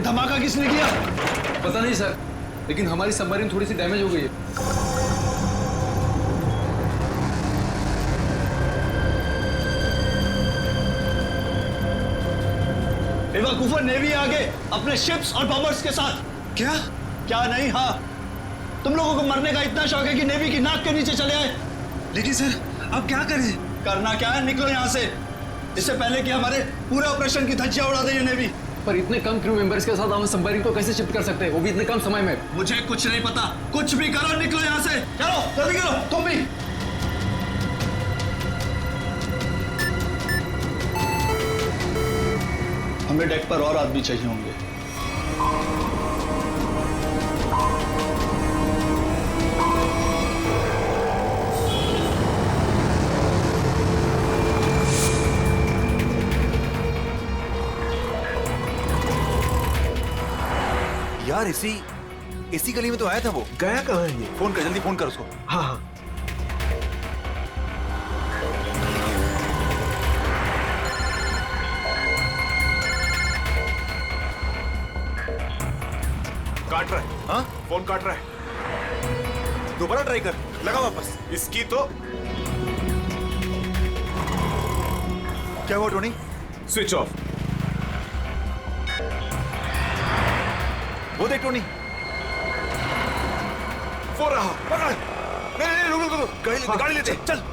धमाका किसने किया? पता नहीं सर, लेकिन हमारी सबमरीन थोड़ी सी डैमेज हो गई है। बेवकूफों, नेवी आगे अपने शिप्स और बॉम्बर्स के साथ। क्या? क्या नहीं? हाँ, तुम लोगों को मरने का इतना शौक है कि नेवी की नाक के नीचे चले आए। लेकिन सर अब क्या करें? करना क्या है, निकलो यहाँ से, इससे पहले कि हमारे पूरे ऑपरेशन की धज्जियां उड़ा दे ये नेवी। पर इतने कम क्रू मेंबर्स के साथ हम सबमरीन को कैसे शिफ्ट कर सकते हैं, वो भी इतने कम समय में? मुझे कुछ नहीं पता, कुछ भी करो, निकलो यहाँ से। चलो जल्दी करो, तुम भी। हमें डेक पर और आदमी चाहिए होंगे। यार इसी गली में तो आया था वो। गया कहाँ है ये? फोन कर, जल्दी फोन कर उसको। हाँ हाँ। काट रहा है। हाँ, फोन काट रहा है। दोबारा ट्राई कर, लगा वापस। इसकी तो क्या हुआ टोनी? Switch off. वो देख टोनी, वो रहा। पकड़। नहीं रुक, गाड़ी लेते चल।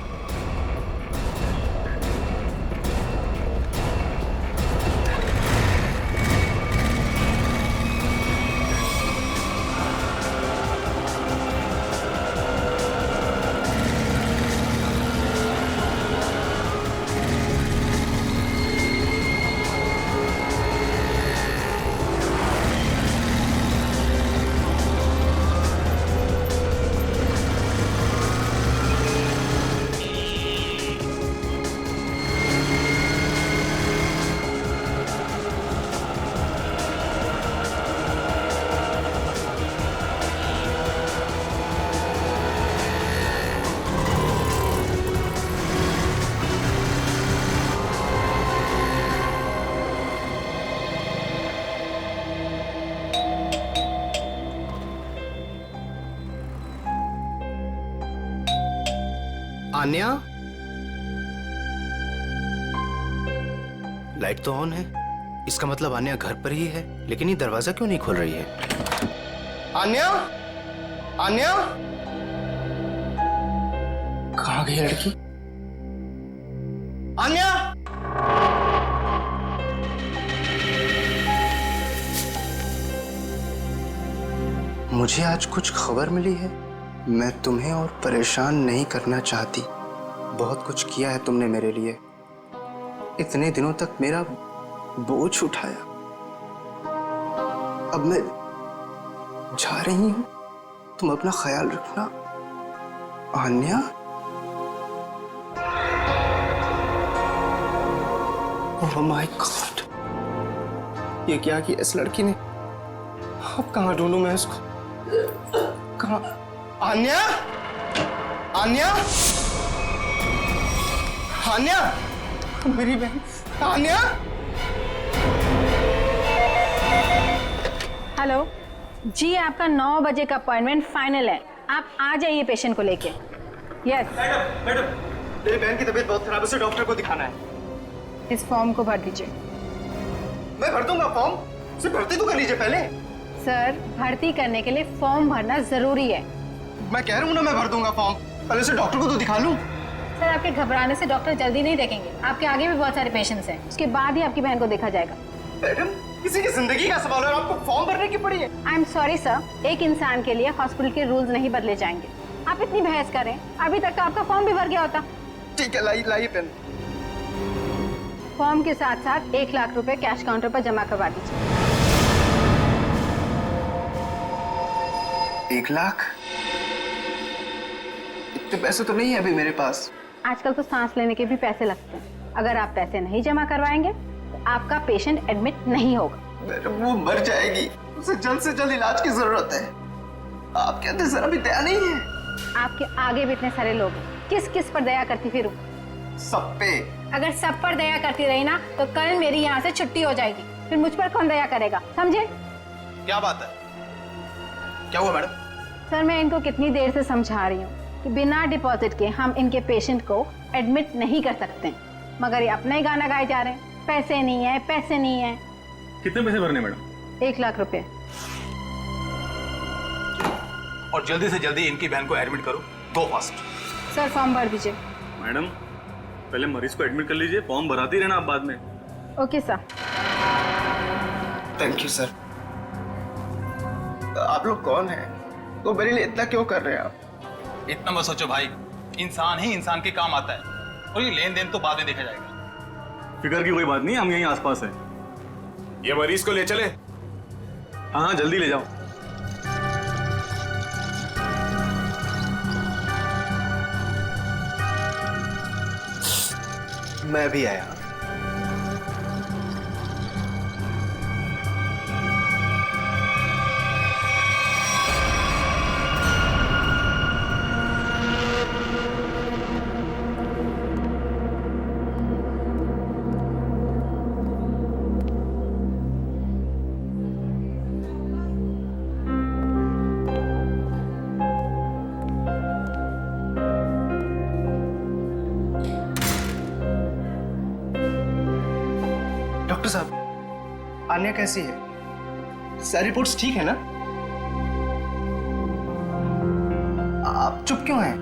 आन्या, लाइट तो ऑन है, इसका मतलब आन्या घर पर ही है, लेकिन ये दरवाजा क्यों नहीं खोल रही है? आन्या, आन्या, कहाँ गई लड़की? आन्या, मुझे आज कुछ खबर मिली है। मैं तुम्हें और परेशान नहीं करना चाहती। बहुत कुछ किया है तुमने मेरे लिए, इतने दिनों तक मेरा बोझ उठाया। अब मैं जा रही हूं, तुम अपना ख्याल रखना। आन्या, ओह माय गॉड, ये क्या किया इस लड़की ने? अब कहाँ ढूंढूं मैं इसको? कहाँ? आन्या, आन्या, आन्या, मेरी बहन आन्या। हेलो जी, आपका 9 बजे का अपॉइंटमेंट फाइनल है, आप आ जाइए पेशेंट को लेके। यस मैडम, मेरी बहन की तबीयत बहुत खराब है, उसे डॉक्टर को दिखाना है। इस फॉर्म को भर दीजिए। मैं भर दूंगा फॉर्म, सिर्फ भर्ती तो कर लीजिए पहले। सर, भर्ती करने के लिए फॉर्म भरना जरूरी है। मैं कह रहा हूँ ना, मैं भर दूंगा फॉर्म, पहले से डॉक्टर को तो दिखा लूं। सर, आपके घबराने से डॉक्टर जल्दी नहीं देखेंगे, आपके आगे भी बहुत सारे पेशेंट्स हैं, उसके बाद ही आपकी बहन को देखा जाएगा। मैडम, किसी की जिंदगी का सवाल है, आपको फॉर्म भरने की पड़ी है। आई एम सॉरी सर, एक इंसान के लिए हॉस्पिटल के रूल्स नहीं बदले जाएंगे। आप इतनी बहस करें, अभी तक तो आपका फॉर्म भी भर गया होता। ठीक है, लाइए पेन। फॉर्म के साथ साथ 1 लाख रुपए कैश काउंटर पर जमा करवा दीजिए। 1 लाख? इतने पैसे तो नहीं है अभी मेरे पास। आजकल तो सांस लेने के भी पैसे लगते हैं, अगर आप पैसे नहीं जमा करवाएंगे तो आपका पेशेंट एडमिट नहीं होगा। मैडम, वो मर जाएगी, उसे जल्द से जल्द इलाज की जरूरत है। आप कहते जरा भी दया नहीं है? आपके आगे भी इतने सारे लोग हैं, किस किस पर दया करती फिरूं? सब पे। अगर सब पर दया करती रही ना तो कल मेरी यहाँ से छुट्टी हो जाएगी। फिर मुझ पर कौन दया करेगा, समझे? क्या बात है? क्या हुआ मैडम? सर मैं इनको कितनी देर से समझा रही हूँ कि बिना डिपॉजिट के हम इनके पेशेंट को एडमिट नहीं कर सकते, मगर ये अपना ही गाना गाए जा रहे हैं, पैसे नहीं है, पैसे नहीं है। कितने पैसे भरने मैडम? 1 लाख रुपए। और जल्दी से जल्दी इनकी बहन को एडमिट करो, गो फास्ट। सर फॉर्म भर दीजिए। मैडम पहले मरीज को एडमिट कर लीजिए, फॉर्म भराती रहना आप बाद में। Okay sir. Thank you sir. आप लोग कौन हैं? तो मेरे लिए इतना क्यों कर रहे हैं आप? इतना मत सोचो भाई, इंसान ही इंसान के काम आता है, और ये लेन देन तो बाद में देखा जाएगा। फिक्र की कोई बात नहीं, हम यहीं आसपास हैं। ये मरीज को ले चले। हाँ हाँ जल्दी ले जाओ। मैं भी आया। डॉक्टर साहब, आन्या कैसी है? सारी रिपोर्ट्स ठीक है ना? आप चुप क्यों हैं?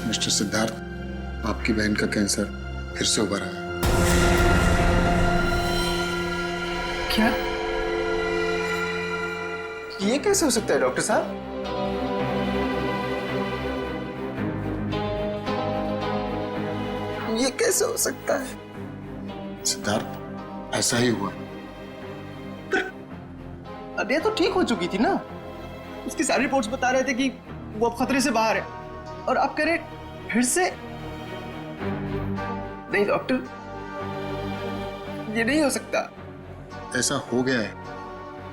मिस्टर सिद्धार्थ, आपकी बहन का कैंसर फिर से उभरा है। क्या? ये कैसे हो सकता है डॉक्टर साहब? ये कैसे हो सकता है? सिद्धार्थ, ऐसा ही हुआ। अरे तो ठीक हो चुकी थी ना, उसकी सारी रिपोर्ट्स बता रहे थे कि वो अब खतरे से बाहर है, और आप कह रहे फिर से? नहीं डॉक्टर, ये नहीं हो सकता। ऐसा हो गया है।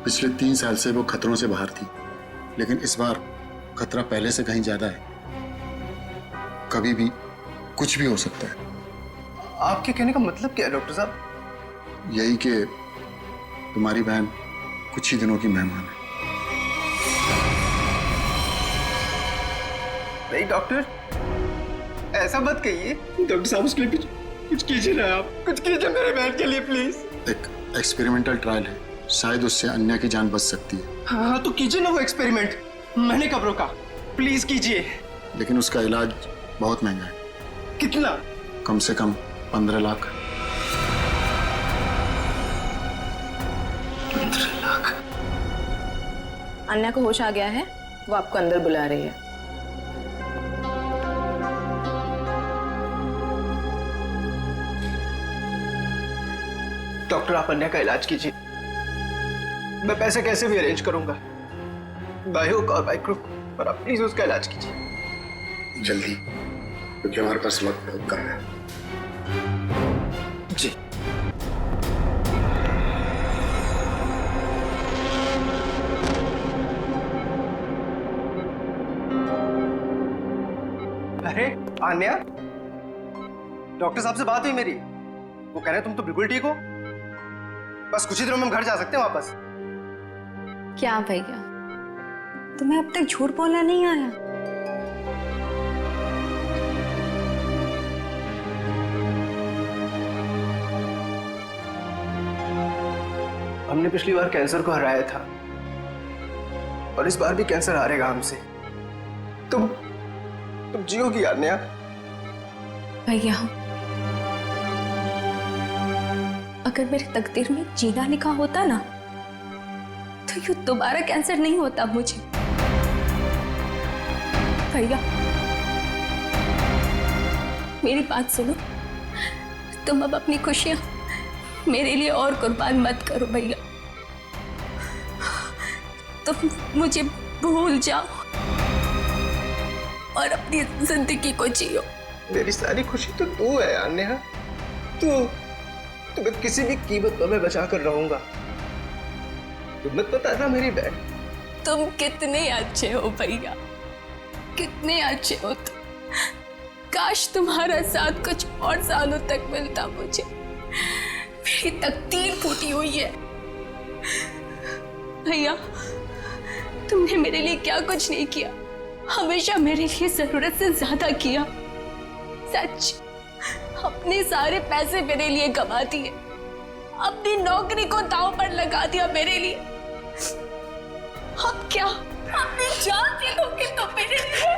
पिछले 3 साल से वो खतरों से बाहर थी, लेकिन इस बार खतरा पहले से कहीं ज्यादा है। कभी भी कुछ भी हो सकता है। आपके कहने का मतलब क्या है डॉक्टर साहब? यही कि तुम्हारी बहन कुछ ही दिनों की मेहमान है। नहीं डॉक्टर, ऐसा मत कहिए। डॉक्टर साहब उसके लिए कुछ कीजिए ना, आप कुछ कीजिए मेरे बहन के लिए प्लीज। एक एक्सपेरिमेंटल ट्रायल है, शायद उससे अन्या की जान बच सकती है। हाँ तो कीजिए ना वो एक्सपेरिमेंट, मैंने कब रोका? प्लीज कीजिए। लेकिन उसका इलाज बहुत महंगा है। कितना? कम से कम 15 लाख। 15 लाख? अन्या को होश आ गया है, वो आपको अंदर बुला रही है। डॉक्टर आप अन्या का इलाज कीजिए, मैं पैसे कैसे भी अरेंज करूंगा, बाय हुक और बाय क्रुक, पर आप प्लीज उसका इलाज कीजिए जल्दी, क्योंकि हमारे पास वक्त बहुत कम है। जी। अरे आन्या, डॉक्टर साहब से बात हुई मेरी, वो कह रहे तुम तो बिल्कुल ठीक हो, बस कुछ ही दिनों में हम घर जा सकते हैं वापस। क्या भैया, तुम्हें अब तक झूठ बोलना नहीं आया? हमने पिछली बार कैंसर को हराया था, और इस बार भी कैंसर हारेगा हमसे। तुम जियोगी आन्या। भैया, अगर मेरे तकदीर में जीना लिखा होता ना, तो यूं दोबारा कैंसर नहीं होता मुझे। भैया मेरी बात सुनो, तुम अब अपनी खुशियां मेरे लिए और कुर्बान मत करो भैया। तुम मुझे भूल जाओ और अपनी जिंदगी को जियो। मेरी सारी खुशी तो तू है आन्या, तुम्हें किसी भी कीमत पर मैं बचा कर रहूंगा। तुम मत बताना मेरी बहन। तुम कितने अच्छे हो भैया, कितने अच्छे हो तुम। काश तुम्हारा साथ कुछ और सालों तक मिलता मुझे। मेरी मेरी तकदीर फूटी हुई है। भैया, तुमने मेरे लिए क्या कुछ नहीं किया, हमेशा मेरे लिए जरूरत से ज्यादा किया। सच, अपने सारे पैसे मेरे लिए गवा दिए, अपनी नौकरी को दांव पर लगा दिया मेरे लिए। अब क्या अपनी जान दे दोगे तो मेरे लिए?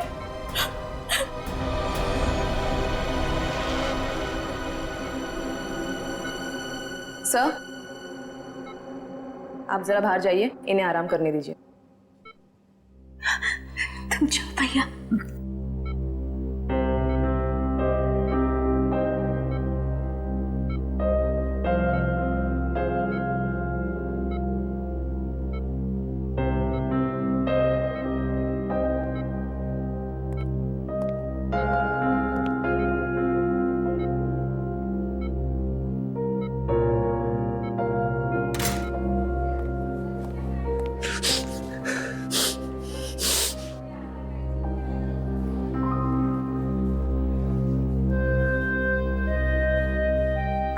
सर, आप जरा बाहर जाइए, इन्हें आराम करने दीजिए। तुम जाओ भैया।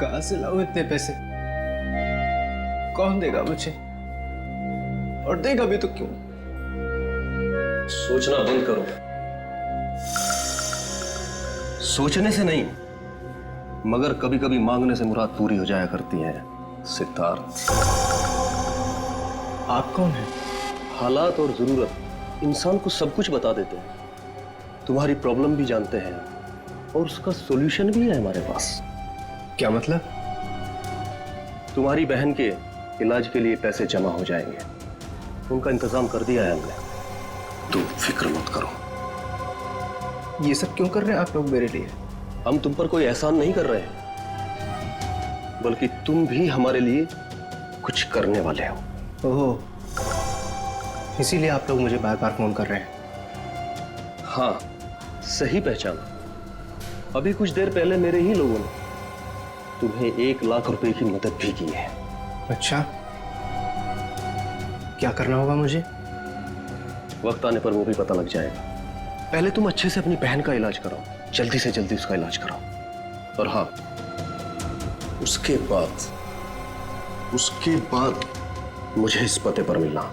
कहाँ से लाऊं इतने पैसे? कौन देगा मुझे? और देगा भी तो क्यों? सोचना बंद करो। सोचने से नहीं, मगर कभी कभी मांगने से मुराद पूरी हो जाया करती है सिद्धार्थ। आप कौन हैं? हालात और जरूरत इंसान को सब कुछ बता देते हैं। तुम्हारी प्रॉब्लम भी जानते हैं और उसका सॉल्यूशन भी है हमारे पास। क्या मतलब? तुम्हारी बहन के इलाज के लिए पैसे जमा हो जाएंगे, उनका इंतजाम कर दिया है हमने। तुम फिक्र मत करो। ये सब क्यों कर रहे हैं आप लोग मेरे लिए? हम तुम पर कोई एहसान नहीं कर रहे हैं, बल्कि तुम भी हमारे लिए कुछ करने वाले हो। ओह, इसीलिए आप लोग मुझे बार बार फोन कर रहे हैं। हाँ, सही पहचाना। अभी कुछ देर पहले मेरे ही लोगों ने तुम्हें 1 लाख रुपए की मदद भी की है। अच्छा, क्या करना होगा मुझे? वक्त आने पर वो भी पता लग जाएगा। पहले तुम अच्छे से अपनी बहन का इलाज कराओ, जल्दी से जल्दी उसका इलाज कराओ। और हाँ, उसके बाद मुझे इस पते पर मिलना।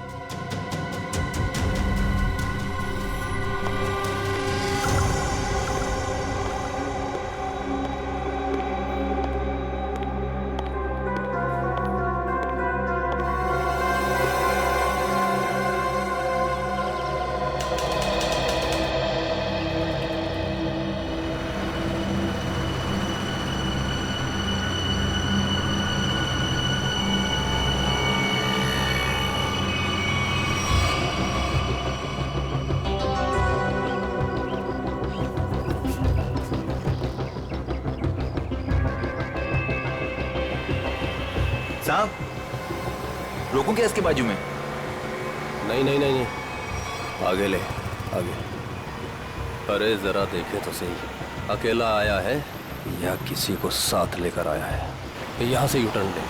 साहब, रोकूं क्या इसके बाजू में? नहीं, आगे ले, आगे। अरे जरा देखे तो सही, अकेला आया है या किसी को साथ लेकर आया है? यहां से यूटर्न ले।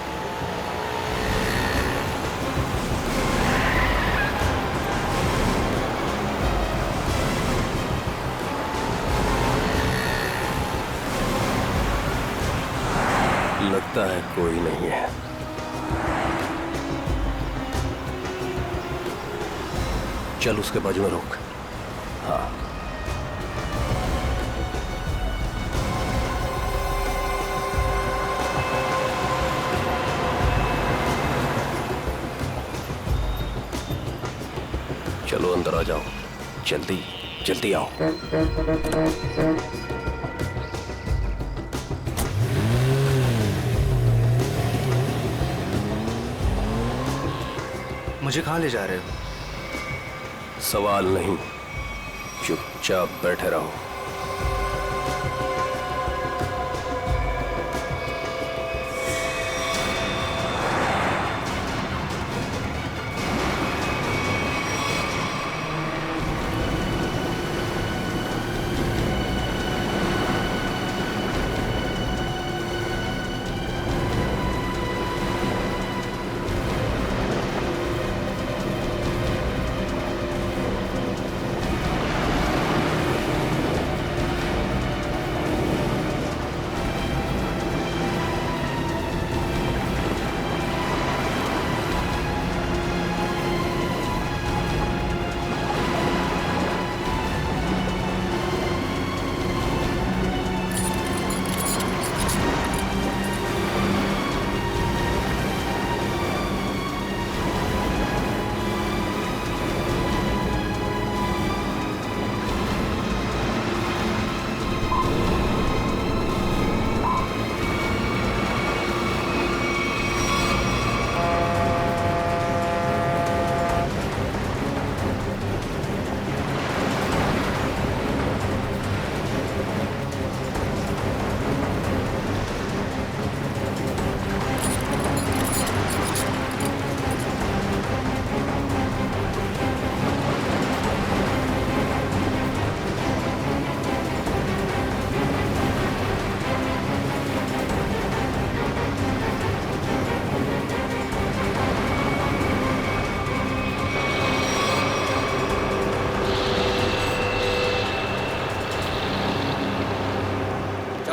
लगता है कोई नहीं है। चल उसके बाजू में रोक। हाँ, चलो अंदर आ जाओ, जल्दी जल्दी आओ। मुझे कहाँ ले जा रहे हो? सवाल नहीं, चुपचाप बैठे रहो।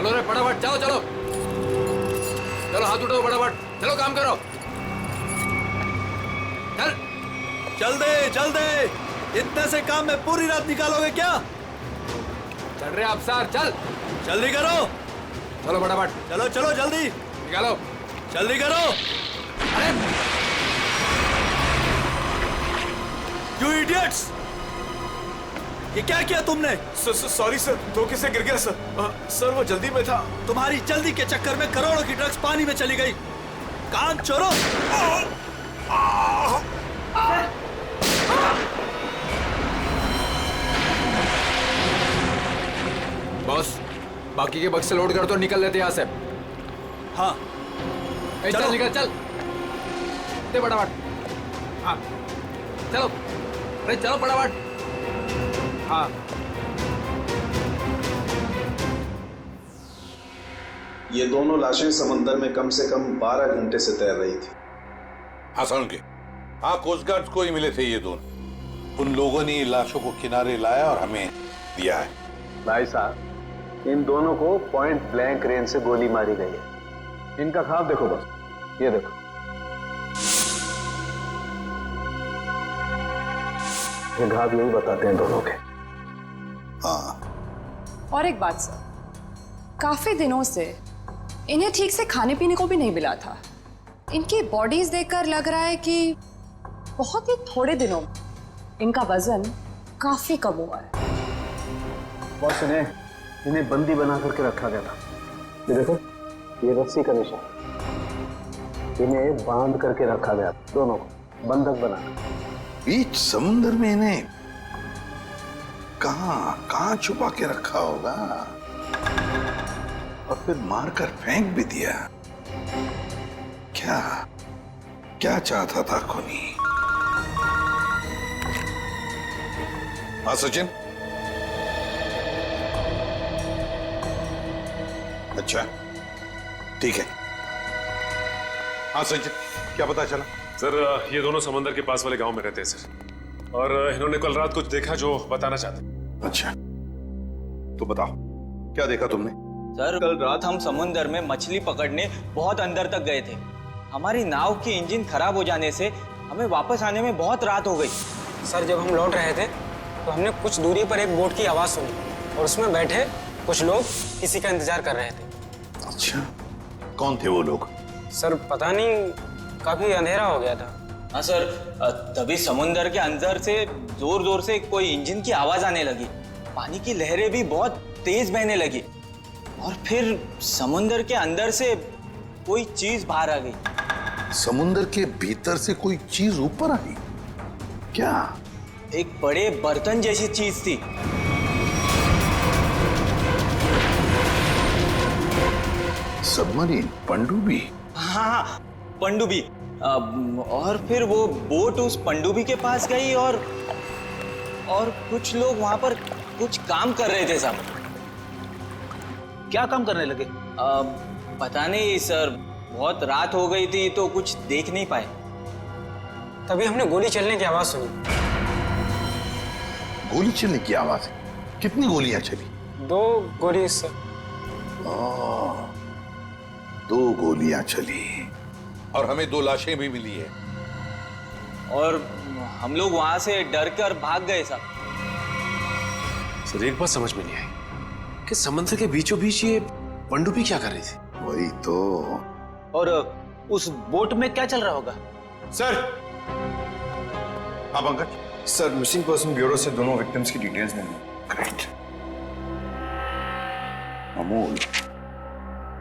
चलो रे फटाफट, चलो चलो चलो, हाथ उठाओ फटाफट, चलो काम करो, चल चल दे, इतने से काम में पूरी रात निकालोगे क्या? चल रहे अफसर, चल जल्दी करो, चलो फटाफट, चलो चलो जल्दी निकालो, जल्दी करो। अरे यू इडियट्स, ये क्या किया तुमने? सॉरी सर, धोखे से गिर गया सर। सर वो जल्दी में था। तुम्हारी जल्दी के चक्कर में करोड़ों की ड्रग्स पानी में चली गई। कान चोरों। बॉस, बाकी के बक्से लोड कर दो, निकल लेते यहाँ से। हाँ चल निकल, चल दे फटाफट। हाँ चलो, अरे चलो फटाफट। हाँ ये दोनों लाशें समंदर में कम से कम 12 घंटे से तैर रही थी। हाँ समझ गए। हाँ, कोस्ट गार्ड को ही मिले थे ये दोनों। उन लोगों ने लाशों को किनारे लाया और हमें दिया है। भाई साहब, इन दोनों को पॉइंट ब्लैंक रेंज से गोली मारी गई है। इनका ख्वाब देखो बस, ये देखो। ये घाव यही बताते हैं दोनों के। हाँ। और एक बात सर, काफी दिनों से इन्हें ठीक से खाने पीने को भी नहीं मिला था। इनकी बॉडीज देखकर लग रहा है कि बहुत ही थोड़े दिनों में इनका वजन काफी कम हुआ है। बॉस, इन्हें बंदी बना करके रखा गया था। ये देखो, ये रस्सी का निशान, इन्हें बांध करके रखा गया, दोनों को बंधक बनाकर। बीच समुद्र में इन्हें कहां छुपा के रखा होगा और फिर मारकर फेंक भी दिया। क्या चाहता था खूनी? हाँ सचिन। अच्छा ठीक है। हाँ सचिन, क्या पता चला? सर, ये दोनों समंदर के पास वाले गांव में रहते हैं सर, और इन्होंने कल रात कुछ देखा जो बताना चाहते। अच्छा तो बताओ, क्या देखा तुमने? सर, कल रात हम समुंदर में मछली पकड़ने बहुत अंदर तक गए थे। हमारी नाव की इंजन खराब हो जाने से हमें वापस आने में बहुत रात हो गई। सर, जब हम लौट रहे थे तो हमने कुछ दूरी पर एक बोट की आवाज सुनी और उसमें बैठे कुछ लोग किसी का इंतजार कर रहे थे। अच्छा, कौन थे वो लोग? सर पता नहीं, काफी अंधेरा हो गया था। हाँ सर, तभी समुंदर के अंदर से जोर जोर से कोई इंजन की आवाज आने लगी। पानी की लहरें भी बहुत तेज बहने लगी और फिर समुंदर के अंदर से कोई चीज बाहर आ गई। समुंदर के भीतर से कोई चीज ऊपर आई? क्या? एक बड़े बर्तन जैसी चीज थी। सबमरीन, पनडुब्बी? हाँ, पनडुब्बी। और फिर वो बोट उस पनडुब्बी के पास गई और कुछ लोग वहां पर कुछ काम कर रहे थे साहब। क्या काम करने लगे? पता नहीं सर, बहुत रात हो गई थी तो कुछ देख नहीं पाए। तभी हमने गोली चलने की आवाज सुनी। गोली चलने की आवाज? कितनी गोलियां चली? 2 गोली सर। 2 गोलियां चली और हमें 2 लाशें भी मिली है। और हम लोग वहां से डर कर भाग गए साहब। सर, एक बात समझ में नहीं आई कि समंदर के बीचों बीच ये पनडुब्बी क्या कर रही थी? वही तो। और उस बोट में क्या चल रहा होगा? सर। हाँ Pankaj. Sir, missing person bureau से दोनों विक्टिम्स की डिटेल्स मिली। ग्रेट। अमोल,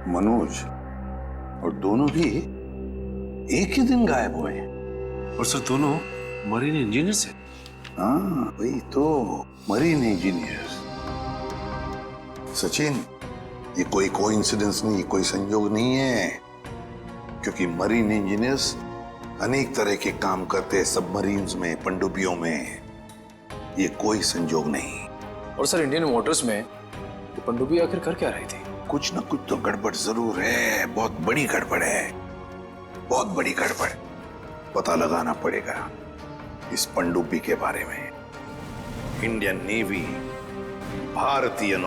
मनोज और दोनों भी एक ही दिन गायब हुए। और सर, दोनों मरीन इंजीनियर से। हाँ वही तो, मरीन इंजीनियर्स। सचिन, ये कोई कोइंसिडेंस नहीं, कोई संयोग नहीं है, क्योंकि मरीन इंजीनियर्स अनेक तरह के काम करते हैं सबमरीन्स में, पनडुब्बियों में। ये कोई संयोग नहीं। और सर, इंडियन वाटर्स में ये पनडुब्बी आखिर कर क्या रही थी? कुछ ना कुछ तो गड़बड़ जरूर है, बहुत बड़ी गड़बड़ है, बहुत बड़ी गड़बड़। पता लगाना पड़ेगा इस पनडुब्बी के बारे में। इंडियन नेवी, भारतीय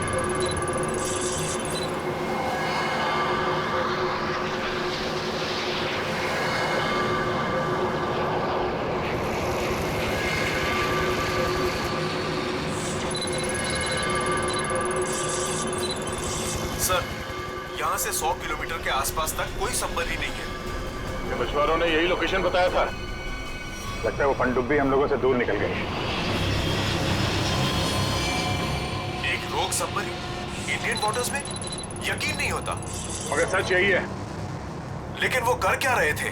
सर, यहाँ से 100 किलोमीटर के आसपास तक कोई सबमरीन नहीं है। ये मछुआरों ने यही लोकेशन बताया था। लगता है वो पनडुब्बी हम लोगों से दूर निकल गई। एक रोग सबमरीन इंडियन वाटर्स में? यकीन नहीं होता। मगर सच यही है। लेकिन वो कर क्या रहे थे?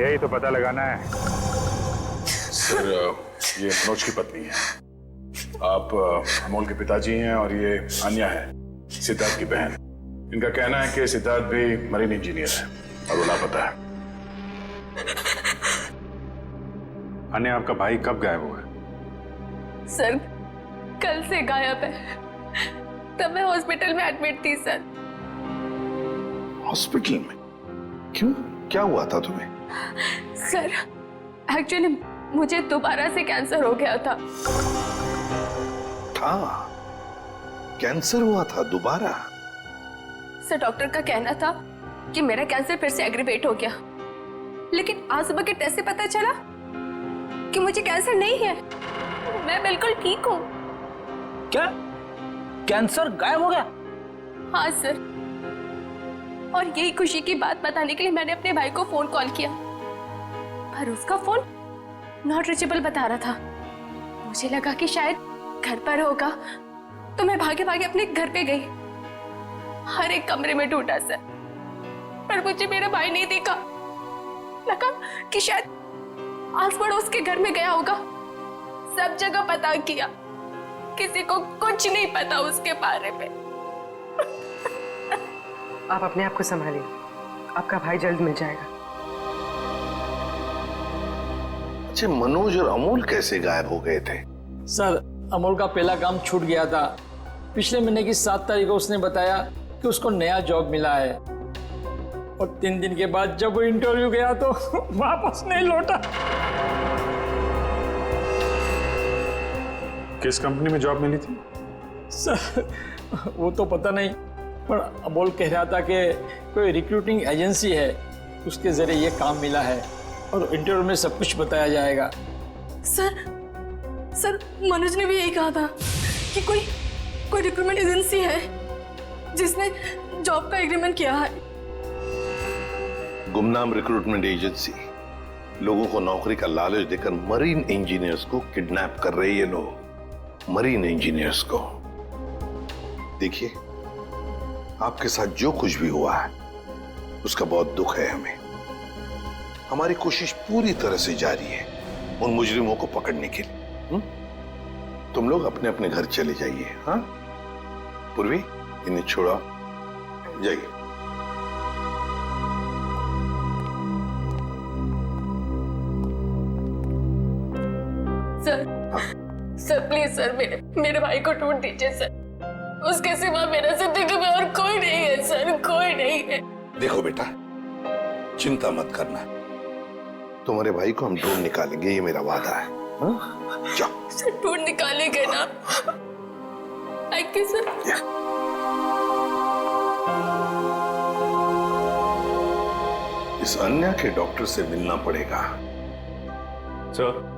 यही तो पता लगाना है। सर, ये मनोज की पत्नी है। आप अमोल के पिताजी हैं और ये अन्या है, सिद्धार्थ की बहन। इनका कहना है कि सिद्धार्थ भी मरीन इंजीनियर है और वो लापता है। अन्या, आपका भाई कब गायब हुआ? सर, कल से गायब है। तब मैं हॉस्पिटल में एडमिट थी सर। हॉस्पिटल में? क्यों? क्या हुआ था तुम्हें? सर, एक्चुअली मुझे दोबारा से कैंसर हो गया था। कैंसर हुआ था दोबारा? सर, डॉक्टर का कहना था कि मेरा कैंसर फिर से एग्रीवेट हो गया, लेकिन आज सुबह के टेस्ट से पता चला कि मुझे कैंसर नहीं है। मैं बिल्कुल ठीक हूँ। क्या? कैंसर गायब हो गया? हाँ सर, और यही खुशी की बात बताने के लिए मैंने अपने भाई को फोन कॉल किया, पर उसका फोन नॉट रीचेबल बता रहा था। मुझे लगा कि शायद घर पर होगा, तो मैं भागे भागे अपने घर पे गई। हर एक कमरे में ढूंढा सर, पर मुझे मेरा भाई नहीं दिखा। लगा कि शायद आस पड़ोस के घर में गया होगा। सब जगह पता किया, किसी को कुछ नहीं पता उसके बारे में। आप अपने आप को संभालिए, आपका भाई जल्द मिल जाएगा। अच्छा, मनोज और अमोल कैसे गायब हो गए थे? सर, अमोल का पहला काम छूट गया था। पिछले महीने की 7 तारीख को उसने बताया कि उसको नया जॉब मिला है, और 3 दिन के बाद जब वो इंटरव्यू गया तो वापस नहीं लौटा। किस कंपनी में जॉब मिली थी? सर, वो तो पता नहीं, पर अमोल कह रहा था कि कोई रिक्रूटिंग एजेंसी है, उसके जरिए ये काम मिला है और इंटरव्यू में सब कुछ बताया जाएगा। सर, मनोज ने भी यही कहा था कि कोई रिक्रूटमेंट एजेंसी है जिसने जॉब का एग्रीमेंट किया है। गुमनाम रिक्रूटमेंट एजेंसी लोगों को नौकरी का लालच देकर मरीन इंजीनियर्स को किडनैप कर रहे हैं। ये लोग मरीन इंजीनियर्स को। देखिए, आपके साथ जो कुछ भी हुआ है उसका बहुत दुख है हमें। हमारी कोशिश पूरी तरह से जारी है उन मुजरिमों को पकड़ने के लिए। तुम लोग अपने अपने घर चले जाइए। हाँ पूर्वी, इन्हें छोड़ो, जाइए। सर प्लीज सर, मेरे भाई को ढूंढ दीजिए सर। उसके सिवा मेरा जिंदगी में और कोई नहीं है सर, कोई नहीं है। देखो बेटा, चिंता मत करना, तुम्हारे भाई को हम ढूंढ निकालेंगे, ये मेरा वादा है। जाओ सर, ढूंढ निकालेंगे ना? Thank you sir. इस अन्या के डॉक्टर से मिलना पड़ेगा। सर,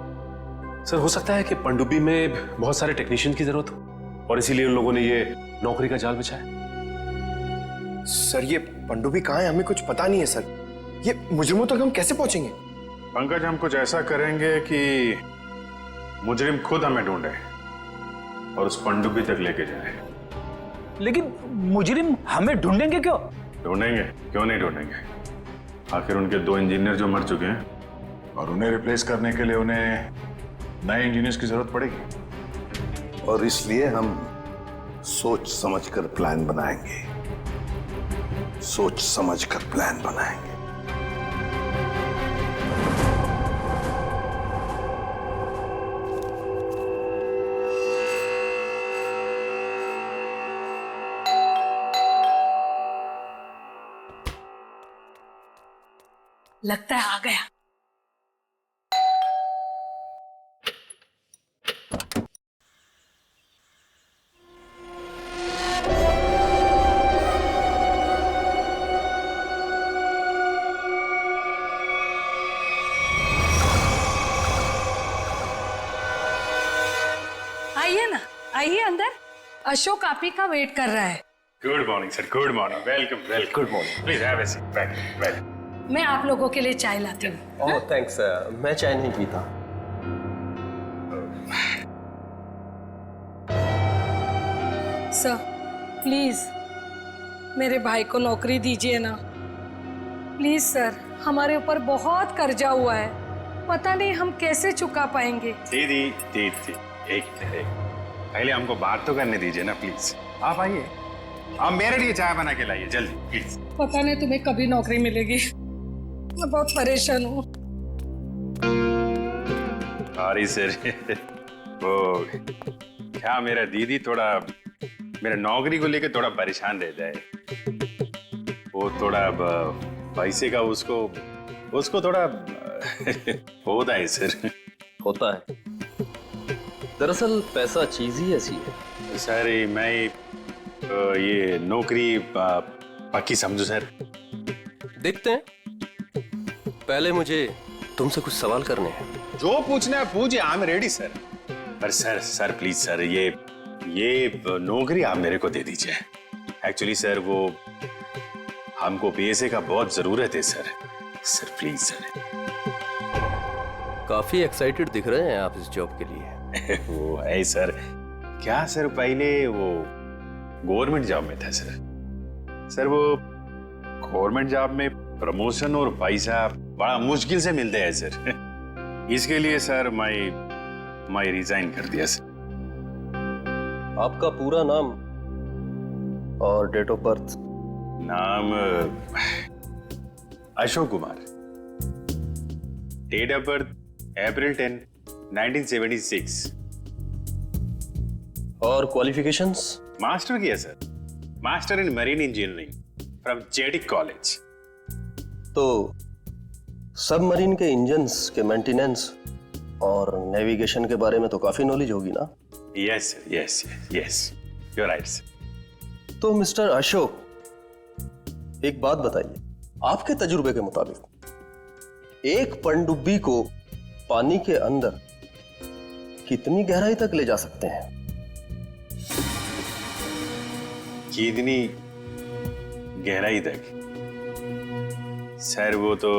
हो सकता है कि पनडुब्बी में बहुत सारे टेक्नीशियन की जरूरत हो और इसीलिए उन लोगों ने ये नौकरी का जाल बिछाया। सर, ये पनडुब्बी कहाँ है? हमें कुछ पता नहीं है सर। ये मुजरिमों तक हम कैसे पहुंचेंगे? पंकज, हम कुछ ऐसा करेंगे कि मुजरिम खुद हमें ढूंढे और उस पनडुब्बी तक लेके जाए। लेकिन मुजरिम हमें ढूंढेंगे क्यों? ढूंढेंगे, क्यों नहीं ढूंढेंगे? आखिर उनके 2 इंजीनियर जो मर चुके हैं और उन्हें रिप्लेस करने के लिए उन्हें नए इंजीनियर्स की जरूरत पड़ेगी। और इसलिए हम सोच समझकर प्लान बनाएंगे, सोच समझकर प्लान बनाएंगे। लगता है आ गया। आइए ना, आइए अंदर। अशोक आप ही का वेट कर रहा है। Good morning sir, good morning, welcome welcome. Good morning, please have a seat, बैठ। मैं आप लोगों के लिए चाय लाती हूँ। ओह थैंक्स, मैं चाय नहीं पीता। सर प्लीज मेरे भाई को नौकरी दीजिए ना, प्लीज सर। हमारे ऊपर बहुत कर्जा हुआ है, पता नहीं हम कैसे चुका पाएंगे। दीदी एक पहले हमको बात तो करने दीजिए ना प्लीज। आप आइए, आप मेरे लिए चाय बना के लाइए जल्दी प्लीज। पता नहीं तुम्हें कभी नौकरी मिलेगी, मैं बहुत परेशान हूँ। सॉरी सर, वो क्या मेरा दीदी थोड़ा मेरा नौकरी को लेकर थोड़ा परेशान रहता है। वो थोड़ा पैसे का उसको थोड़ा होता है सर। होता है, दरअसल पैसा चीज ही ऐसी है। सर मैं ये नौकरी पक्की समझू सर। देखते हैं, पहले मुझे तुमसे कुछ सवाल करने हैं। जो पूछना है पूछिए, आई एम रेडी सर। पर सर प्लीज सर, ये नौकरी आप मेरे को दे दीजिए। एक्चुअली सर वो हमको पैसे का बहुत जरूरत है सर प्लीज सर। काफी एक्साइटेड दिख रहे हैं आप इस जॉब के लिए। वो है सर, क्या सर पहले वो गवर्नमेंट जॉब में था सर वो गवर्नमेंट जॉब में प्रमोशन और पैसा बड़ा मुश्किल से मिलते हैं सर। इसके लिए सर मैं रिजाइन कर दिया सर। आपका पूरा नाम और डेट ऑफ बर्थ? नाम Ashok Kumar, date of birth April 10, 1976। और क्वालिफिकेशंस? मास्टर किया sir, master in marine engineering from जेटिक कॉलेज। तो सबमरीन के इंजन्स के मेंटेनेंस और नेविगेशन के बारे में तो काफी नॉलेज होगी ना? Yes you right sir. तो मिस्टर अशोक, एक बात बताइए, आपके तजुर्बे के मुताबिक एक पनडुब्बी को पानी के अंदर कितनी गहराई तक ले जा सकते हैं? कितनी गहराई तक? सर वो तो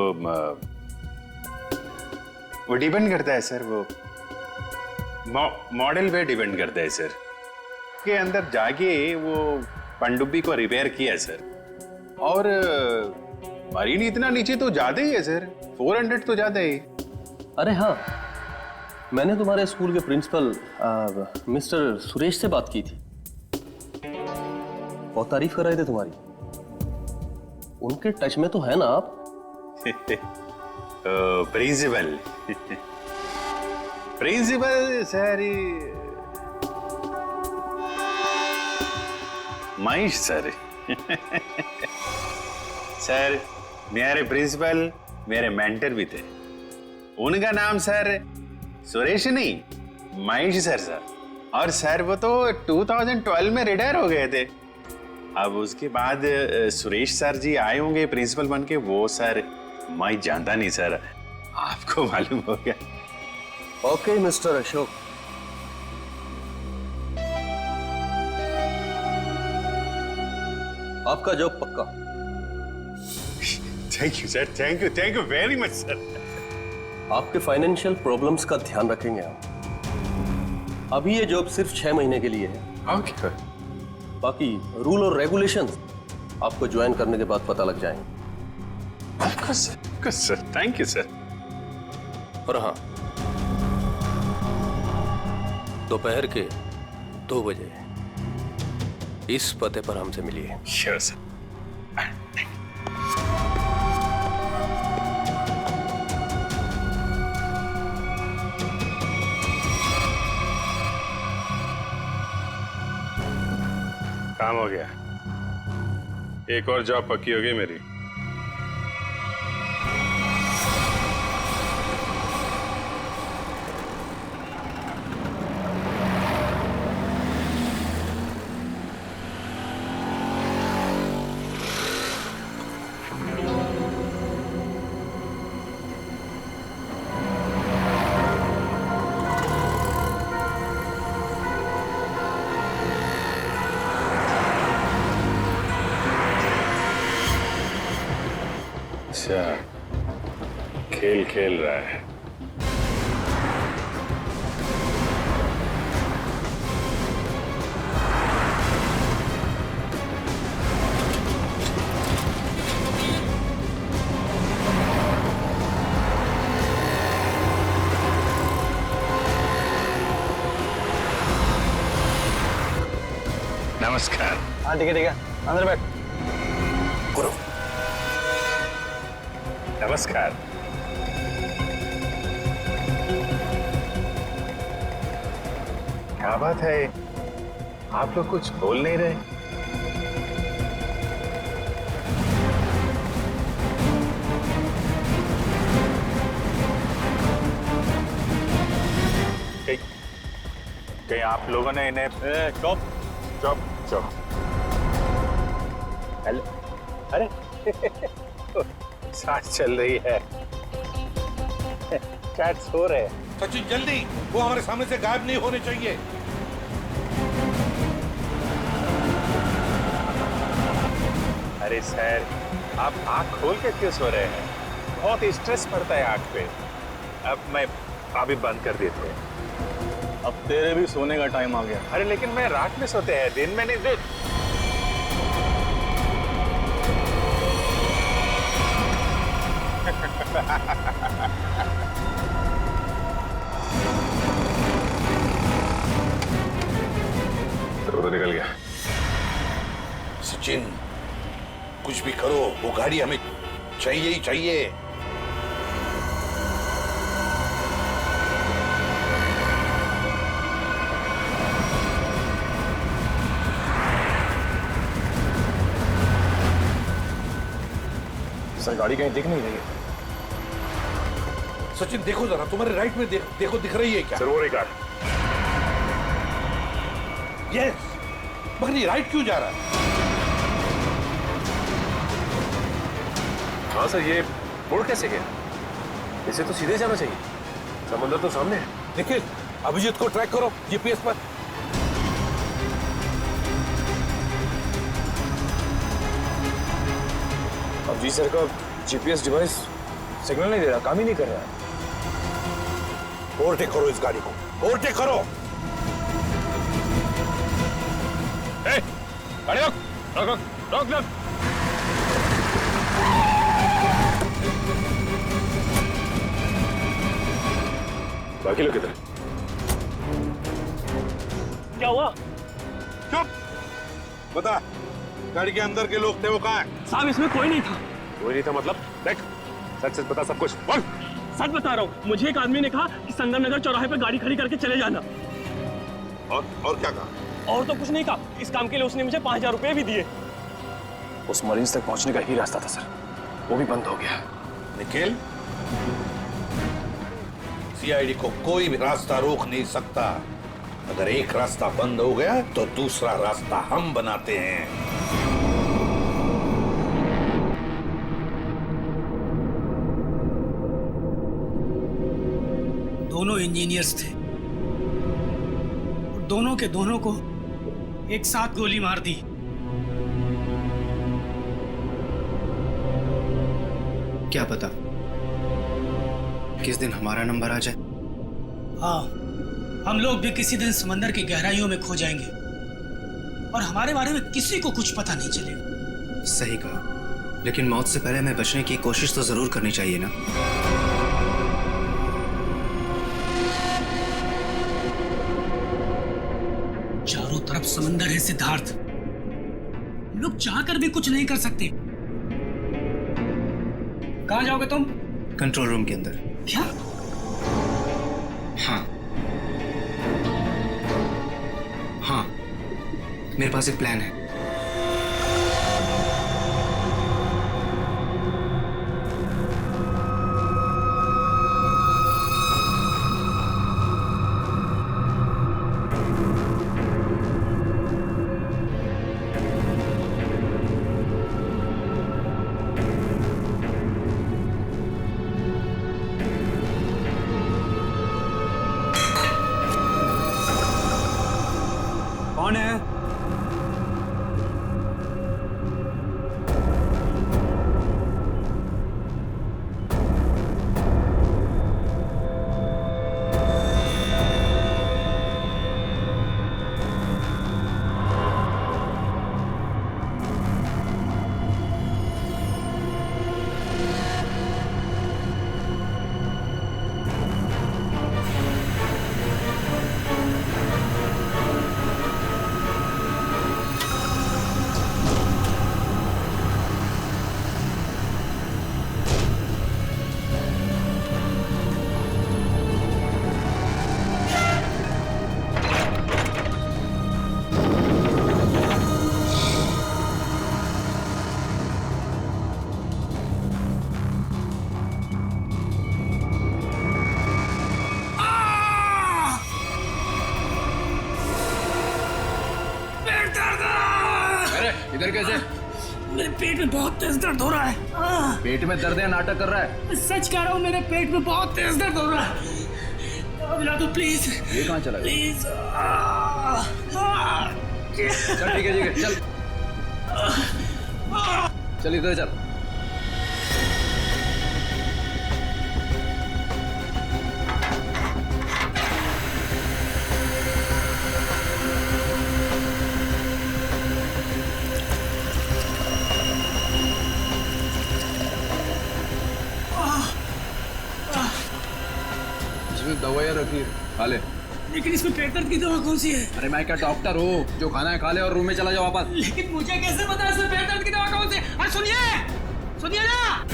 वो डिपेंड करता है सर, वो मॉडल पे डिपेंड करता है सर। के अंदर जाके वो पनडुब्बी को रिपेयर किया सर, और मरीन इतना नीचे तो जाते ही है सर, 400 तो जाते ही। अरे हाँ, मैंने तुम्हारे स्कूल के प्रिंसिपल मिस्टर सुरेश से बात की थी, बहुत तारीफ कर रहे थे तुम्हारी। उनके टच में तो है ना आप? Principal sir Mahesh sir. Sir मेरे प्रिंसिपल मेरे मेंटर भी थे, उनका नाम सर सुरेश नहीं महेश सर। और सर वो तो 2012 में रिटायर हो गए थे। अब उसके बाद सुरेश सर जी आए होंगे प्रिंसिपल बन के, वो सर मैं जानता नहीं सर, आपको मालूम हो गया। ओके मिस्टर अशोक, आपका जॉब पक्का। Thank you sir, thank you very much sir. आपके फाइनेंशियल प्रॉब्लम्स का ध्यान रखेंगे हम। अभी ये जॉब सिर्फ 6 महीने के लिए है। ओके। बाकी रूल और रेगुलेशंस आपको ज्वाइन करने के बाद पता लग जाएंगे। Sir thank you sir. और हाँ, दोपहर के 2 बजे इस पते पर हमसे मिलिए। Sure sir. काम हो गया, एक और जॉब पक्की हो गई मेरी। अच्छा, खेल खेल रहा है। नमस्कार। हाँ ठीक है, अंदर बैठ। गुरु नमस्कार। क्या बात है, आप लोग कुछ बोल नहीं रहे? कहीं आप लोगों ने इन्हें चुप चुप चुप। हेलो, अरे सांस चल रही है, शायद सो रहे हैं। सचिन जल्दी, वो हमारे सामने से गायब नहीं होने चाहिए। अरे सर, आप आंख खोल के क्यों सो रहे हैं? बहुत स्ट्रेस पड़ता है आंख पे। अब मैं अभी बंद कर देते हैं। अब तेरे भी सोने का टाइम आ गया। अरे लेकिन मैं रात में सोते हैं, दिन में नहीं। तो निकल गया। सचिन, कुछ भी करो, वो गाड़ी हमें चाहिए ही चाहिए। सर गाड़ी कहीं दिख नहीं रही है। सचिन देखो जरा, तुम्हारे राइट में देखो, दिख रही है क्या? सर वो रही कार। यस, मगर ये राइट क्यों जा रहा है? हाँ सर, ये मुड़ कैसे गया? इसे तो सीधे जाना चाहिए, समंदर तो सामने है। निखिल, अभिजीत को ट्रैक करो जीपीएस पर। अब जी सर का जीपीएस डिवाइस सिग्नल नहीं दे रहा, काम ही नहीं कर रहा है। ओवरटेक करो इस गाड़ी को, ओवरटेक करो। गाड़ी रोक रोक रोक रोक रोक। बाकी लोग किधर? क्या हुआ? चुप, बता, गाड़ी के अंदर के लोग थे वो कहाँ हैं? साहब इसमें कोई नहीं था। कोई नहीं था मतलब? देख, सच सच बता सब कुछ, बोल। सच बता रहा हूँ, मुझे एक आदमी ने कहा कि संगम नगर चौराहे पे गाड़ी खड़ी करके चले जाना। और क्या कहा? और तो कुछ नहीं कहा, इस काम के लिए उसने मुझे 5000 रुपए भी दिए। उस मरीज तक पहुंचने का ही रास्ता था सर, वो भी बंद हो गया। निखिल, सीआईडी को कोई भी रास्ता रोक नहीं सकता। अगर एक रास्ता बंद हो गया तो दूसरा रास्ता हम बनाते हैं। दोनों इंजीनियर्स थे, दोनों के दोनों को एक साथ गोली मार दी। क्या पता किस दिन हमारा नंबर आ जाए। हाँ, हम लोग भी किसी दिन समंदर की गहराइयों में खो जाएंगे और हमारे बारे में किसी को कुछ पता नहीं चलेगा। सही कहा, लेकिन मौत से पहले हमें बचने की कोशिश तो जरूर करनी चाहिए ना। चारों तरफ समंदर है सिद्धार्थ, हम लोग चाहकर भी कुछ नहीं कर सकते। कहाँ जाओगे तुम? कंट्रोल रूम के अंदर। क्या? हाँ, मेरे पास एक प्लान है। कौन है? इधर कैसे? मेरे पेट में बहुत तेज दर्द हो रहा है। पेट में दर्द है, नाटक कर रहा है? सच कह रहा हूँ, मेरे पेट में बहुत तेज दर्द हो रहा है। दवा दिला दो प्लीज। ये कहाँ चला गया? प्लीज। चल ठीक है चल चल इधर चल। इसमें दवाइयाँ रखी है, खा ले। लेकिन इसमें पेट दर्द की दवा कौन सी है? अरे मैं क्या डॉक्टर हूँ? जो खाना है खा ले और रूम में चला जाओ वापस। लेकिन मुझे कैसे पता इसमें पेट दर्द की दवा कौन सी है? अरे सुनिए ना।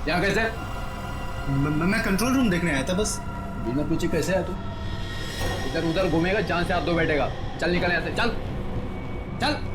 यहाँ कैसे? मैं कंट्रोल रूम देखने आया था बस। बिना पूछे कैसे आया तू? इधर उधर घूमेगा, जहां से हाथ धो बैठेगा। चल निकल यहाँ से, चल चल।